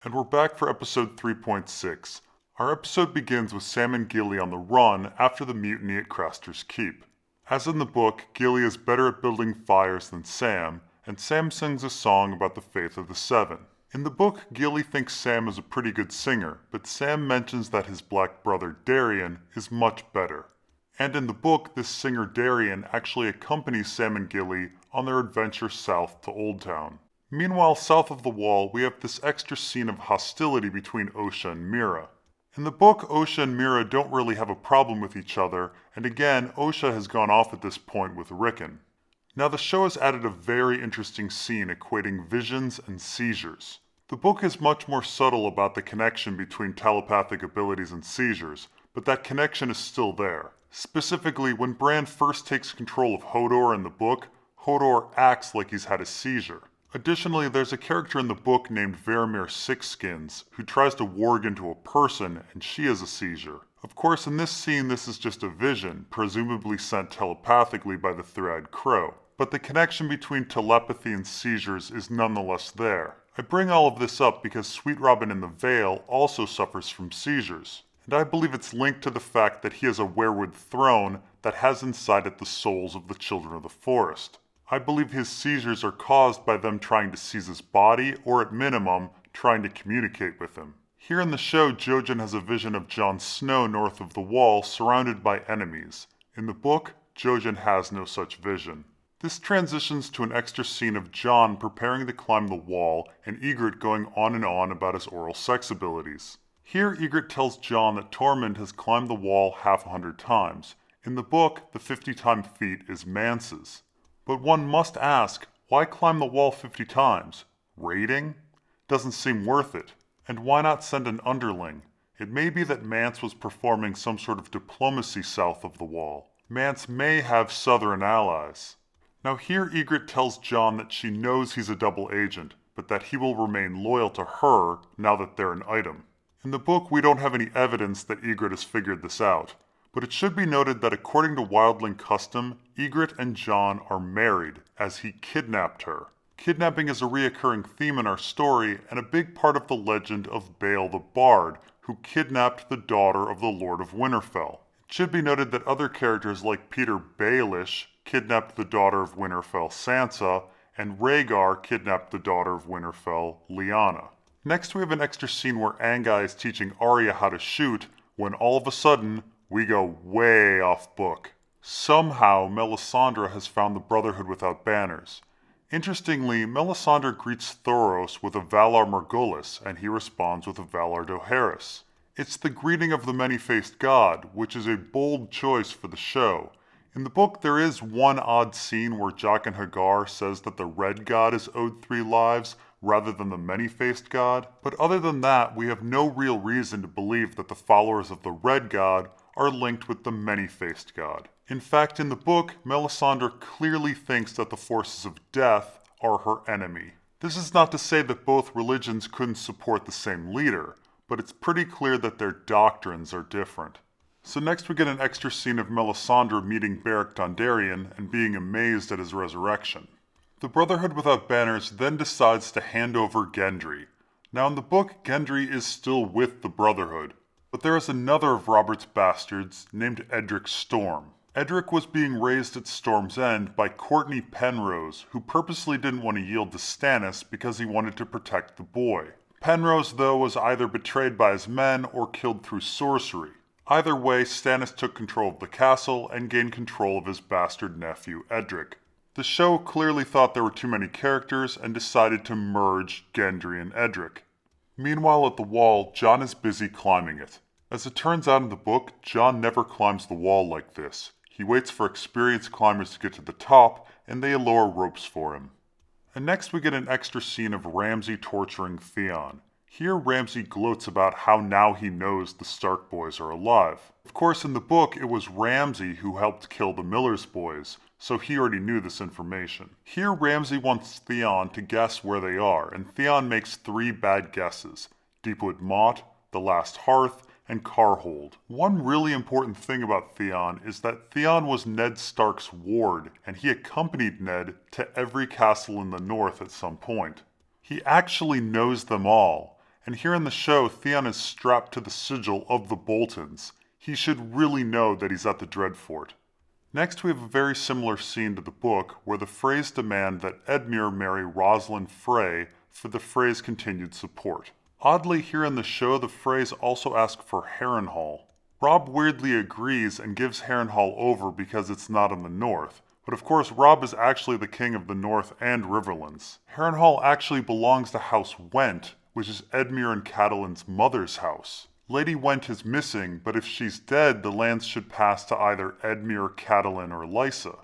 And we're back for episode 3.6. Our episode begins with Sam and Gilly on the run after the mutiny at Craster's Keep. As in the book, Gilly is better at building fires than Sam, and Sam sings a song about the faith of the Seven. In the book, Gilly thinks Sam is a pretty good singer, but Sam mentions that his black brother Darian is much better. And in the book, this singer Darian actually accompanies Sam and Gilly on their adventure south to Old Town. Meanwhile, south of the wall, we have this extra scene of hostility between Osha and Mira. In the book, Osha and Mira don't really have a problem with each other, and again, Osha has gone off at this point with Rickon. Now the show has added a very interesting scene equating visions and seizures. The book is much more subtle about the connection between telepathic abilities and seizures, but that connection is still there. Specifically, when Bran first takes control of Hodor in the book, Hodor acts like he's had a seizure. Additionally, there's a character in the book named Varamir Sixskins who tries to warg into a person, and she has a seizure. Of course, in this scene, this is just a vision, presumably sent telepathically by the three-eyed crow. But the connection between telepathy and seizures is nonetheless there. I bring all of this up because Sweet Robin in the Vale also suffers from seizures, and I believe it's linked to the fact that he has a weirwood throne that has inside it the souls of the children of the forest. I believe his seizures are caused by them trying to seize his body, or at minimum, trying to communicate with him. Here in the show, Jojen has a vision of Jon Snow north of the wall, surrounded by enemies. In the book, Jojen has no such vision. This transitions to an extra scene of Jon preparing to climb the wall and Ygritte going on and on about his oral sex abilities. Here, Ygritte tells Jon that Tormund has climbed the wall half 100 times. In the book, the 50-time feat is Mance's. But one must ask, why climb the wall 50 times? Raiding? Doesn't seem worth it. And why not send an underling? It may be that Mance was performing some sort of diplomacy south of the wall. Mance may have southern allies. Now here Ygritte tells Jon that she knows he's a double agent, but that he will remain loyal to her now that they're an item. In the book, we don't have any evidence that Ygritte has figured this out. But it should be noted that according to wildling custom, Ygritte and Jon are married, as he kidnapped her. Kidnapping is a reoccurring theme in our story, and a big part of the legend of Bael the Bard, who kidnapped the daughter of the Lord of Winterfell. It should be noted that other characters like Peter Baelish kidnapped the daughter of Winterfell, Sansa, and Rhaegar kidnapped the daughter of Winterfell, Lyanna. Next we have an extra scene where Anguy is teaching Arya how to shoot, when all of a sudden, we go way off book. Somehow, Melisandre has found the Brotherhood without banners. Interestingly, Melisandre greets Thoros with a Valar Morghulis, and he responds with a Valar Dohaeris. It's the greeting of the many-faced god, which is a bold choice for the show. In the book, there is one odd scene where Jaqen H'ghar says that the Red God is owed 3 lives, rather than the many-faced god, but other than that, we have no real reason to believe that the followers of the Red God are linked with the many-faced god. In fact, in the book, Melisandre clearly thinks that the forces of death are her enemy. This is not to say that both religions couldn't support the same leader, but it's pretty clear that their doctrines are different. So next we get an extra scene of Melisandre meeting Beric Dondarrion and being amazed at his resurrection. The Brotherhood without banners then decides to hand over Gendry. Now in the book, Gendry is still with the Brotherhood, but there is another of Robert's bastards named Edric Storm. Edric was being raised at Storm's End by Courtney Penrose, who purposely didn't want to yield to Stannis because he wanted to protect the boy. Penrose, though, was either betrayed by his men or killed through sorcery. Either way, Stannis took control of the castle and gained control of his bastard nephew, Edric. The show clearly thought there were too many characters and decided to merge Gendry and Edric. Meanwhile at the wall, Jon is busy climbing it. As it turns out in the book, Jon never climbs the wall like this. He waits for experienced climbers to get to the top, and they lower ropes for him. And next we get an extra scene of Ramsay torturing Theon. Here Ramsay gloats about how now he knows the Stark boys are alive. Of course in the book it was Ramsay who helped kill the Miller's boys, so he already knew this information. Here Ramsay wants Theon to guess where they are, and Theon makes 3 bad guesses: Deepwood Motte, The Last Hearth, and Carhold. One really important thing about Theon is that Theon was Ned Stark's ward, and he accompanied Ned to every castle in the north at some point. He actually knows them all, and here in the show, Theon is strapped to the sigil of the Boltons. He should really know that he's at the Dreadfort. Next, we have a very similar scene to the book, where the Freys demand that Edmure marry Rosalind Frey for the Freys' continued support. Oddly, here in the show, the Freys also ask for Harrenhal. Robb weirdly agrees and gives Harrenhal over because it's not in the north. But of course, Robb is actually the king of the North and Riverlands. Harrenhal actually belongs to House Went, which is Edmure and Catelyn's mother's house. Lady Went is missing, but if she's dead, the lands should pass to either Edmure, Catelyn, or Lysa.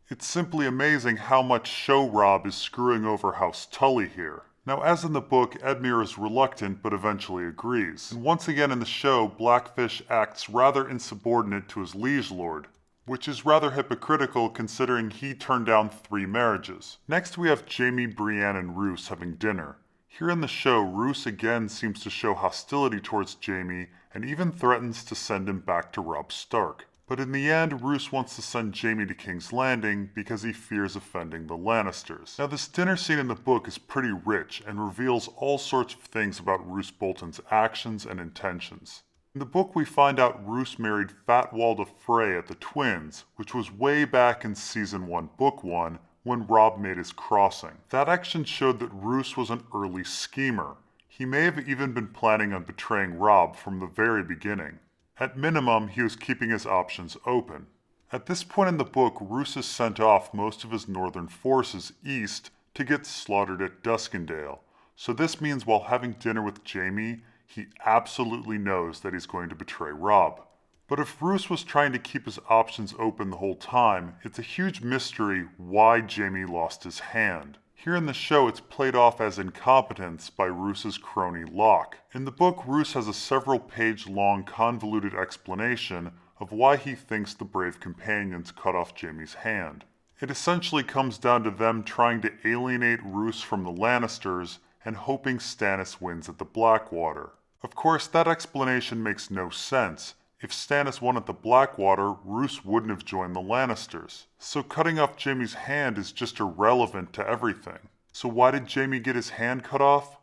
It's simply amazing how much show Robb is screwing over House Tully here. Now, as in the book, Edmure is reluctant but eventually agrees. And once again in the show, Blackfish acts rather insubordinate to his liege lord, which is rather hypocritical considering he turned down 3 marriages. Next we have Jaime, Brienne, and Roose having dinner. Here in the show, Roose again seems to show hostility towards Jaime and even threatens to send him back to Robb Stark. But in the end, Roose wants to send Jaime to King's Landing because he fears offending the Lannisters. Now this dinner scene in the book is pretty rich and reveals all sorts of things about Roose Bolton's actions and intentions. In the book we find out Roose married Fat Walda Frey at the Twins, which was way back in Season 1, Book 1, when Robb made his crossing. That action showed that Roose was an early schemer. He may have even been planning on betraying Robb from the very beginning. At minimum, he was keeping his options open. At this point in the book, Roose has sent off most of his northern forces east to get slaughtered at Duskendale. So this means while having dinner with Jaime, he absolutely knows that he's going to betray Robb. But if Roose was trying to keep his options open the whole time, it's a huge mystery why Jaime lost his hand. Here in the show, it's played off as incompetence by Roose's crony Locke. In the book, Roose has a several-page-long convoluted explanation of why he thinks the brave companions cut off Jaime's hand. It essentially comes down to them trying to alienate Roose from the Lannisters and hoping Stannis wins at the Blackwater. Of course, that explanation makes no sense. If Stannis won at the Blackwater, Roose wouldn't have joined the Lannisters. So cutting off Jaime's hand is just irrelevant to everything. So why did Jaime get his hand cut off?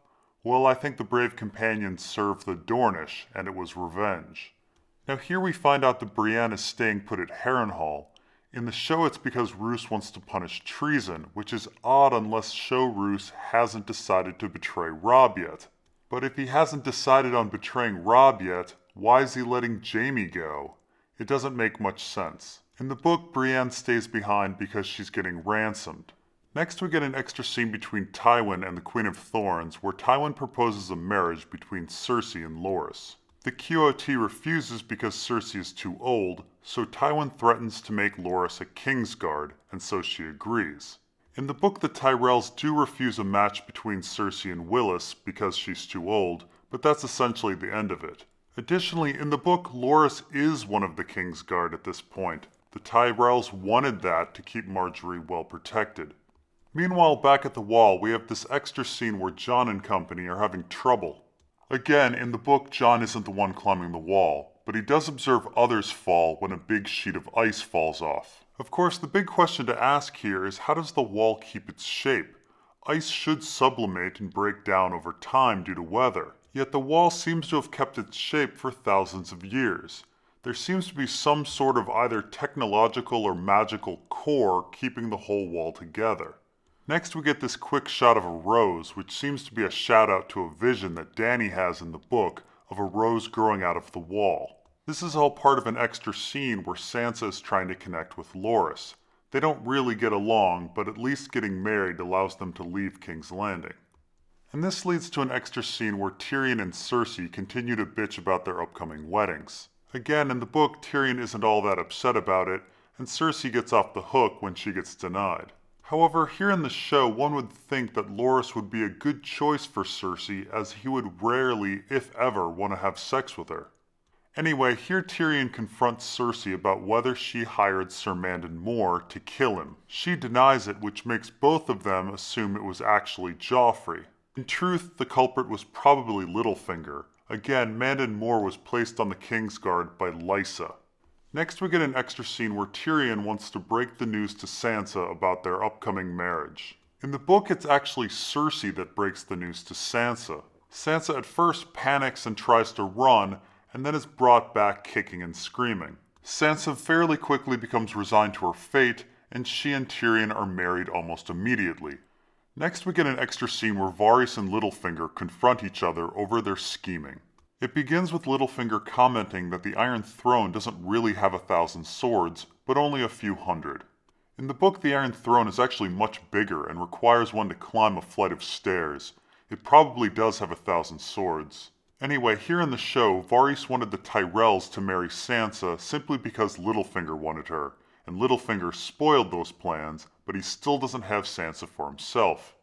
Well, I think the brave companions served the Dornish, and it was revenge. Now here we find out that Brienne is staying put at Harrenhal. In the show it's because Roose wants to punish treason, which is odd unless show Roose hasn't decided to betray Robb yet. But if he hasn't decided on betraying Robb yet, why is he letting Jaime go? It doesn't make much sense. In the book, Brienne stays behind because she's getting ransomed. Next we get an extra scene between Tywin and the Queen of Thorns, where Tywin proposes a marriage between Cersei and Loras. The QOT refuses because Cersei is too old, so Tywin threatens to make Loras a Kingsguard, and so she agrees. In the book, the Tyrells do refuse a match between Cersei and Willis because she's too old, but that's essentially the end of it. Additionally, in the book, Loras is one of the Kingsguard at this point. The Tyrells wanted that to keep Marjorie well protected. Meanwhile, back at the Wall, we have this extra scene where Jon and company are having trouble. Again, in the book, Jon isn't the one climbing the wall, but he does observe others fall when a big sheet of ice falls off. Of course, the big question to ask here is how does the wall keep its shape? Ice should sublimate and break down over time due to weather. Yet the wall seems to have kept its shape for thousands of years. There seems to be some sort of either technological or magical core keeping the whole wall together. Next we get this quick shot of a rose, which seems to be a shout out to a vision that Dany has in the book of a rose growing out of the wall. This is all part of an extra scene where Sansa is trying to connect with Loras. They don't really get along, but at least getting married allows them to leave King's Landing. And this leads to an extra scene where Tyrion and Cersei continue to bitch about their upcoming weddings. Again, in the book, Tyrion isn't all that upset about it, and Cersei gets off the hook when she gets denied. However, here in the show, one would think that Loras would be a good choice for Cersei, as he would rarely, if ever, want to have sex with her. Anyway, here Tyrion confronts Cersei about whether she hired Sir Mandon Moore to kill him. She denies it, which makes both of them assume it was actually Joffrey. In truth, the culprit was probably Littlefinger. Again, Mandon Moore was placed on the Kingsguard by Lysa. Next we get an extra scene where Tyrion wants to break the news to Sansa about their upcoming marriage. In the book, it's actually Cersei that breaks the news to Sansa. Sansa at first panics and tries to run, and then is brought back kicking and screaming. Sansa fairly quickly becomes resigned to her fate, and she and Tyrion are married almost immediately. Next we get an extra scene where Varys and Littlefinger confront each other over their scheming. It begins with Littlefinger commenting that the Iron Throne doesn't really have 1,000 swords, but only a few hundred. In the book, the Iron Throne is actually much bigger and requires one to climb a flight of stairs. It probably does have 1,000 swords. Anyway, here in the show, Varys wanted the Tyrells to marry Sansa simply because Littlefinger wanted her, and Littlefinger spoiled those plans, but he still doesn't have Sansa for himself.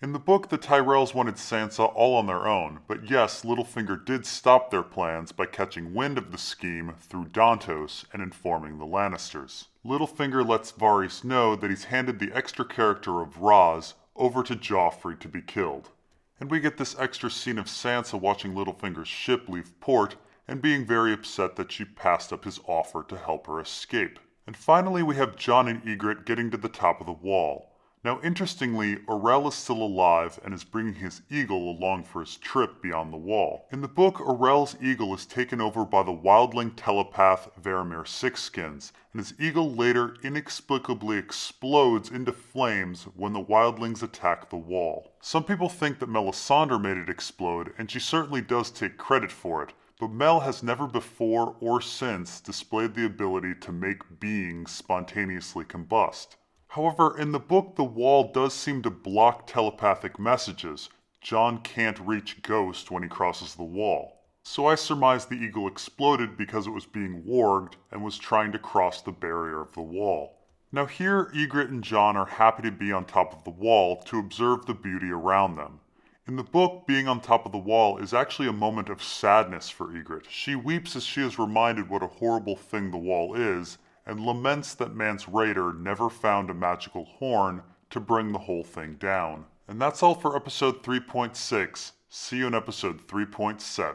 In the book, the Tyrells wanted Sansa all on their own, but yes, Littlefinger did stop their plans by catching wind of the scheme through Dantos and informing the Lannisters. Littlefinger lets Varys know that he's handed the extra character of Raz over to Joffrey to be killed. And we get this extra scene of Sansa watching Littlefinger's ship leave port and being very upset that she passed up his offer to help her escape. And finally we have Jon and Ygritte getting to the top of the wall. Now interestingly, Orell is still alive and is bringing his eagle along for his trip beyond the wall. In the book, Orell's eagle is taken over by the wildling telepath Varamir Sixskins, and his eagle later inexplicably explodes into flames when the wildlings attack the wall. Some people think that Melisandre made it explode, and she certainly does take credit for it, but Mel has never before or since displayed the ability to make beings spontaneously combust. However, in the book, the wall does seem to block telepathic messages. Jon can't reach Ghost when he crosses the wall. So I surmise the eagle exploded because it was being warged and was trying to cross the barrier of the wall. Now here, Ygritte and Jon are happy to be on top of the wall to observe the beauty around them. In the book, being on top of the wall is actually a moment of sadness for Ygritte. She weeps as she is reminded what a horrible thing the wall is, and laments that Mance Rayder never found a magical horn to bring the whole thing down. And that's all for episode 3.6. See you in episode 3.7.